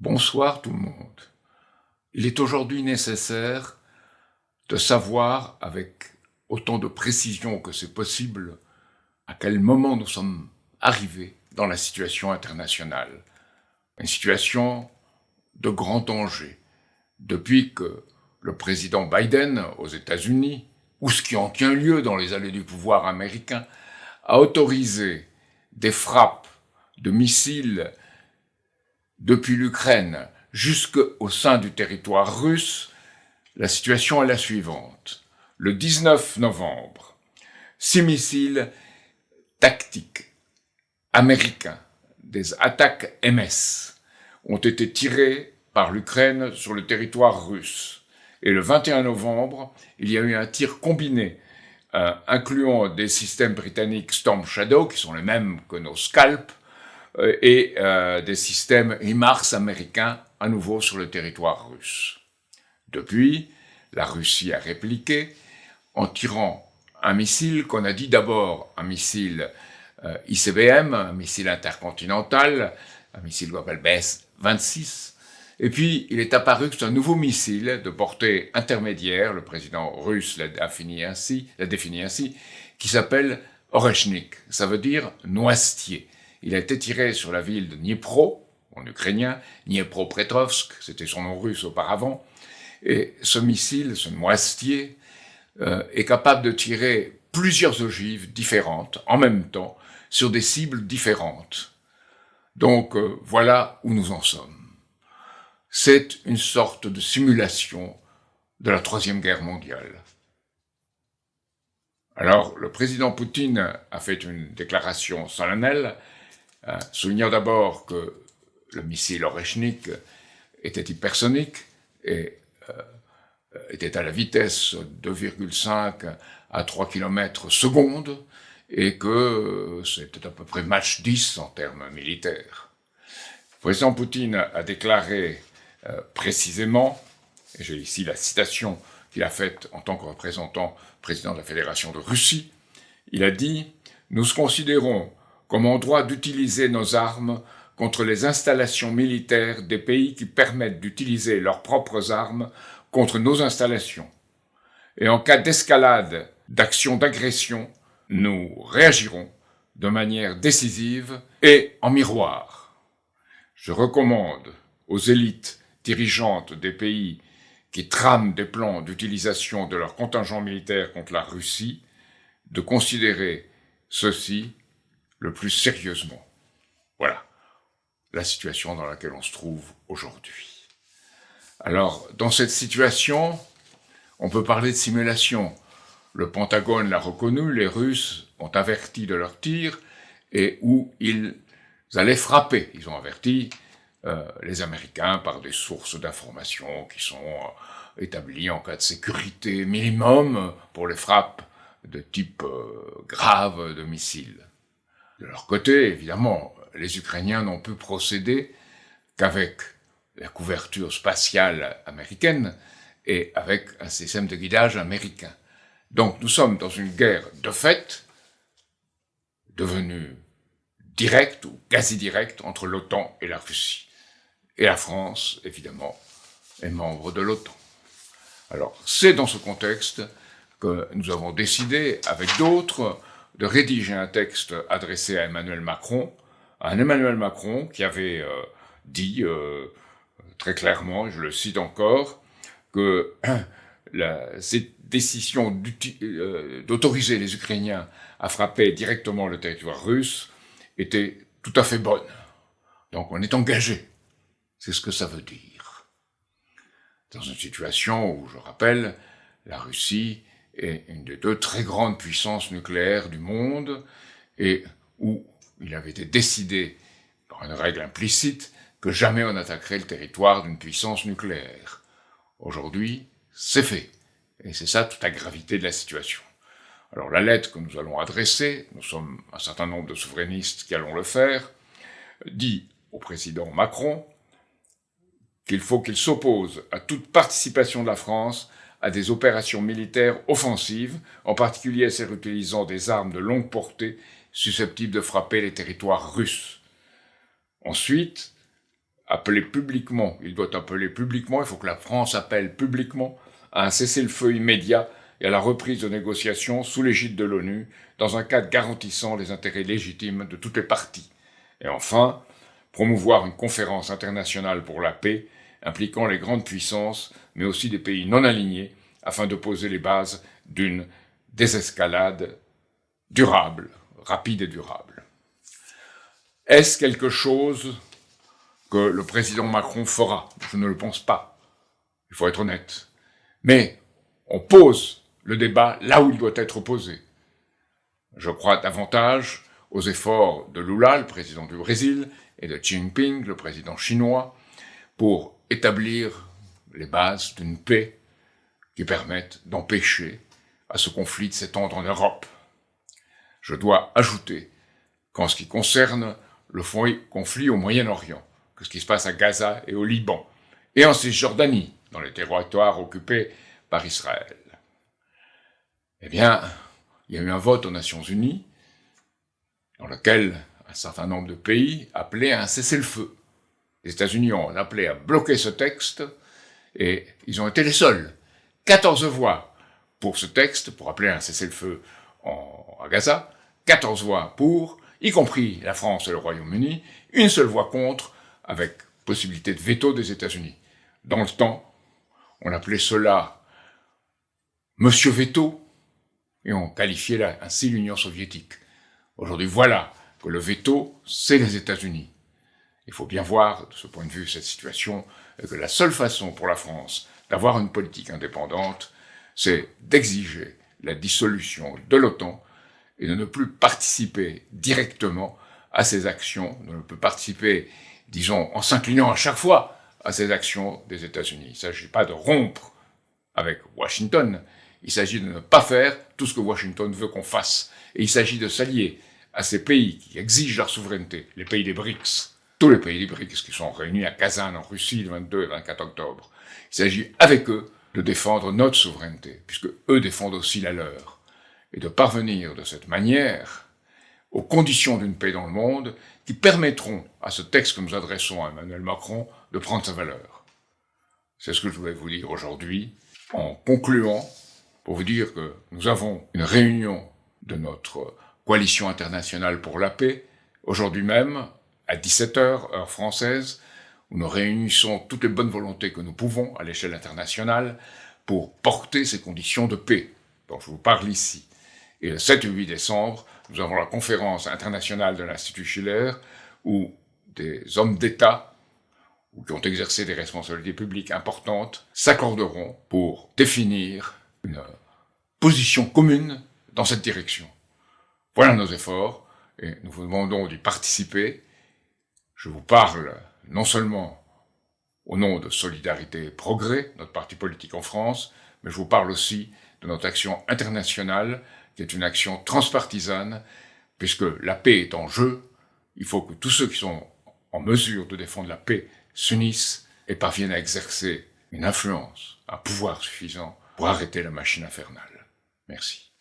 Bonsoir tout le monde. Il est aujourd'hui nécessaire de savoir avec autant de précision que c'est possible à quel moment nous sommes arrivés dans la situation internationale. Une situation de grand danger. Depuis que le président Biden aux États-Unis, ou ce qui en tient lieu dans les allées du pouvoir américain, a autorisé des frappes de missiles depuis l'Ukraine jusqu'au sein du territoire russe, la situation est la suivante. Le 19 novembre, 6 missiles tactiques américains, des attaques MS, ont été tirés par l'Ukraine sur le territoire russe. Et le 21 novembre, il y a eu un tir combiné, incluant des systèmes britanniques Storm Shadow, qui sont les mêmes que nos Scalp, et des systèmes HIMARS américains, à nouveau sur le territoire russe. Depuis, la Russie a répliqué en tirant un missile qu'on a dit d'abord un missile ICBM, un missile intercontinental, un missile Global BS-26, et puis il est apparu que c'est un nouveau missile de portée intermédiaire, le président russe l'a défini ainsi, qui s'appelle Oreshnik, ça veut dire noisetier. Il a été tiré sur la ville de Dnipro, en ukrainien, Dniepropetrovsk, c'était son nom russe auparavant, et ce missile, ce noisetier, est capable de tirer plusieurs ogives différentes, en même temps, sur des cibles différentes. Donc voilà où nous en sommes. C'est une sorte de simulation de la Troisième Guerre mondiale. Alors, le président Poutine a fait une déclaration solennelle, soulignant d'abord que le missile Oreshnik était hypersonique et était à la vitesse 2,5 à 3 km seconde et que c'était à peu près Mach 10 en termes militaires. Le président Poutine a déclaré précisément, et j'ai ici la citation qu'il a faite en tant que représentant président de la Fédération de Russie, il a dit « Nous considérons comme en droit d'utiliser nos armes contre les installations militaires des pays qui permettent d'utiliser leurs propres armes contre nos installations. Et en cas d'escalade, d'action d'agression, nous réagirons de manière décisive et en miroir. Je recommande aux élites dirigeantes des pays qui trament des plans d'utilisation de leurs contingents militaires contre la Russie de considérer ceci le plus sérieusement. » Voilà la situation dans laquelle on se trouve aujourd'hui. Alors, dans cette situation, on peut parler de simulation. Le Pentagone l'a reconnu, les Russes ont averti de leur tir et où ils allaient frapper. Ils ont averti les Américains par des sources d'information qui sont établies en cas de sécurité minimum pour les frappes de type grave de missiles. De leur côté, évidemment, les Ukrainiens n'ont pu procéder qu'avec la couverture spatiale américaine et avec un système de guidage américain. Donc nous sommes dans une guerre de fait, devenue directe ou quasi directe entre l'OTAN et la Russie. Et la France, évidemment, est membre de l'OTAN. Alors c'est dans ce contexte que nous avons décidé, avec d'autres, de rédiger un texte adressé à Emmanuel Macron qui avait dit très clairement, je le cite encore, que cette décision d'autoriser les Ukrainiens à frapper directement le territoire russe était tout à fait bonne. Donc on est engagé. C'est ce que ça veut dire. Dans une situation où, je rappelle, la Russie est une des deux très grandes puissances nucléaires du monde et où il avait été décidé, par une règle implicite, que jamais on n'attaquerait le territoire d'une puissance nucléaire. Aujourd'hui, c'est fait. Et c'est ça toute la gravité de la situation. Alors la lettre que nous allons adresser, nous sommes un certain nombre de souverainistes qui allons le faire, dit au président Macron qu'il faut qu'il s'oppose à toute participation de la France à des opérations militaires offensives, en particulier à celles utilisant des armes de longue portée susceptibles de frapper les territoires russes. Ensuite, il doit appeler publiquement, il faut que la France appelle publiquement à un cessez-le-feu immédiat et à la reprise de négociations sous l'égide de l'ONU, dans un cadre garantissant les intérêts légitimes de toutes les parties. Et enfin, promouvoir une conférence internationale pour la paix, impliquant les grandes puissances, mais aussi des pays non alignés, afin de poser les bases d'une désescalade durable, rapide et durable. Est-ce quelque chose que le président Macron fera? Je ne le pense pas. Il faut être honnête. Mais on pose le débat là où il doit être posé. Je crois davantage aux efforts de Lula, le président du Brésil, et de Xi Jinping, le président chinois, pour établir les bases d'une paix qui permette d'empêcher à ce conflit de s'étendre en Europe. Je dois ajouter qu'en ce qui concerne le conflit au Moyen-Orient, que ce qui se passe à Gaza et au Liban, et en Cisjordanie, dans les territoires occupés par Israël, eh bien, il y a eu un vote aux Nations Unies dans lequel un certain nombre de pays appelaient à un cessez-le-feu. Les États-Unis ont appelé à bloquer ce texte et ils ont été les seuls. 14 voix pour ce texte, pour appeler à un cessez-le-feu à Gaza, 14 voix pour, y compris la France et le Royaume-Uni, une seule voix contre, avec possibilité de veto des États-Unis. Dans le temps, on appelait cela Monsieur Veto, et on qualifiait ainsi l'Union soviétique. Aujourd'hui, voilà que le veto, c'est les États-Unis. Il faut bien voir, de ce point de vue, cette situation, et que la seule façon pour la France d'avoir une politique indépendante, c'est d'exiger la dissolution de l'OTAN et de ne plus participer directement à ces actions, de ne plus participer, disons, en s'inclinant à chaque fois à ces actions des États-Unis. Il ne s'agit pas de rompre avec Washington, il s'agit de ne pas faire tout ce que Washington veut qu'on fasse. Et il s'agit de s'allier à ces pays qui exigent leur souveraineté, les pays des BRICS, tous les pays des BRICS qui sont réunis à Kazan en Russie le 22 et 24 octobre. Il s'agit avec eux de défendre notre souveraineté, puisque eux défendent aussi la leur, et de parvenir de cette manière aux conditions d'une paix dans le monde qui permettront à ce texte que nous adressons à Emmanuel Macron de prendre sa valeur. C'est ce que je voulais vous dire aujourd'hui, en concluant, pour vous dire que nous avons une réunion de notre coalition internationale pour la paix, aujourd'hui même, à 17h, heure française, où nous réunissons toutes les bonnes volontés que nous pouvons à l'échelle internationale pour porter ces conditions de paix dont je vous parle ici. Et le 7 et 8 décembre, nous avons la conférence internationale de l'Institut Schiller, où des hommes d'État, ou qui ont exercé des responsabilités publiques importantes, s'accorderont pour définir une position commune dans cette direction. Voilà nos efforts, et nous vous demandons d'y participer. Je vous parle non seulement au nom de Solidarité et Progrès, notre parti politique en France, mais je vous parle aussi de notre action internationale, qui est une action transpartisane, puisque la paix est en jeu. Il faut que tous ceux qui sont en mesure de défendre la paix s'unissent et parviennent à exercer une influence, un pouvoir suffisant pour arrêter la machine infernale. Merci.